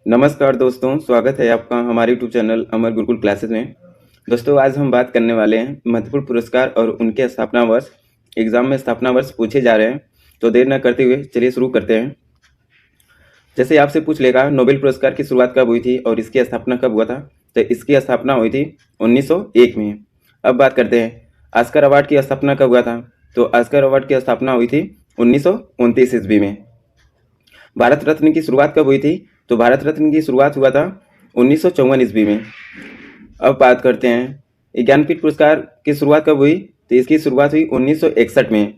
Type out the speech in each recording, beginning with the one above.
नमस्कार दोस्तों, स्वागत है आपका हमारे यूट्यूब चैनल अमर गुरुकुल क्लासेस में। दोस्तों, आज हम बात करने वाले हैं महत्वपूर्ण पुरस्कार और उनके स्थापना वर्ष। एग्जाम में स्थापना वर्ष पूछे जा रहे हैं, तो देर न करते हुए चलिए शुरू करते हैं। जैसे आपसे पूछ लेगा नोबेल पुरस्कार की शुरुआत कब हुई थी और इसकी स्थापना कब हुआ था, तो इसकी स्थापना हुई थी 1901 में। अब बात करते हैं ऑस्कर अवार्ड की स्थापना कब हुआ था, तो ऑस्कर अवार्ड की स्थापना हुई थी 1929 ईस्वी में। भारत रत्न की शुरुआत कब हुई थी, तो भारत रत्न की शुरुआत हुआ था 1954 ईस्वी में। अब बात करते हैं ज्ञानपीठ पुरस्कार की शुरुआत कब हुई, तो इसकी शुरुआत हुई 1961 में।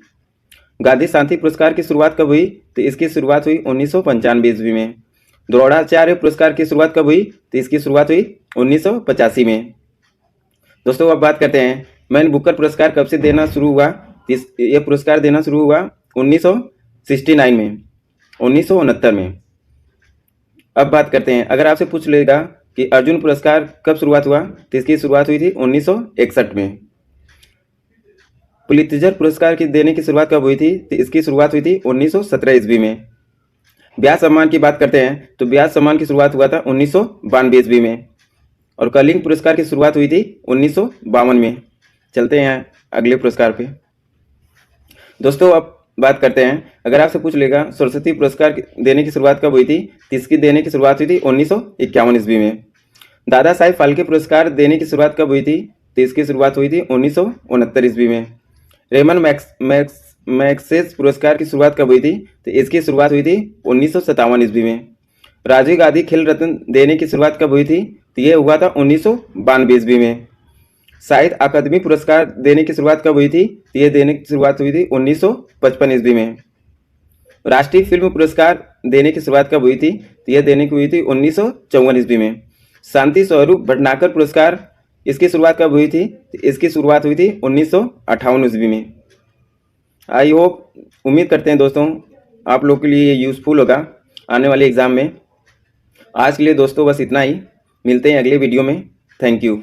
गांधी शांति पुरस्कार की शुरुआत कब हुई, तो इसकी शुरुआत हुई 1995 ईस्वी में। द्रोणाचार्य पुरस्कार की शुरुआत कब हुई, तो इसकी शुरुआत हुई 1985 में। दोस्तों, अब बात करते हैं मैन बुकर पुरस्कार कब से देना शुरू हुआ। ये पुरस्कार देना शुरू हुआ 1969 में, 1969 में। अब बात करते हैं, अगर आपसे पूछ लेगा कि अर्जुन पुरस्कार कब शुरुआत हुआ, तो इसकी शुरुआत हुई थी 1961 में। पुलित्जर पुरस्कार की देने की शुरुआत कब हुई थी, तो इसकी शुरुआत हुई थी 1917 ईस्वी में। व्यास सम्मान की बात करते हैं, तो व्यास सम्मान की शुरुआत हुआ था 1992 ईस्वी में। और कलिंग पुरस्कार की शुरुआत हुई थी 1952 में। चलते हैं अगले पुरस्कार पे। दोस्तों, अब बात करते हैं, अगर आपसे पूछ लेगा सरस्वती पुरस्कार देने की शुरुआत कब हुई थी, तो इसकी देने की शुरुआत हुई थी 1951 ईस्वी में। दादा साहेब फाल्के पुरस्कार देने की शुरुआत कब हुई थी, तो इसकी शुरुआत हुई थी 1969 ईस्वी में। रेमन मैग्सेस पुरस्कार की शुरुआत कब हुई थी, तो इसकी शुरुआत हुई थी 1957 ईस्वी में। राजीव गांधी खेल रत्न देने की शुरुआत कब हुई थी, तो ये हुआ था 1992 ईस्वी में। साहित्य अकादमी पुरस्कार देने की शुरुआत कब हुई थी, तो ये देने की शुरुआत हुई थी 1955 ईस्वी में। राष्ट्रीय फिल्म पुरस्कार देने की शुरुआत कब हुई थी, तो ये देने की हुई थी 1954 ईस्वी में। शांति स्वरूप भटनागर पुरस्कार इसकी शुरुआत कब हुई थी, तो इसकी शुरुआत हुई थी 1958 ईस्वी में। आई होप, उम्मीद करते हैं दोस्तों आप लोग के लिए ये यूज़फुल होगा आने वाले एग्ज़ाम में। आज के लिए दोस्तों बस इतना ही, मिलते हैं अगले वीडियो में। Thank you.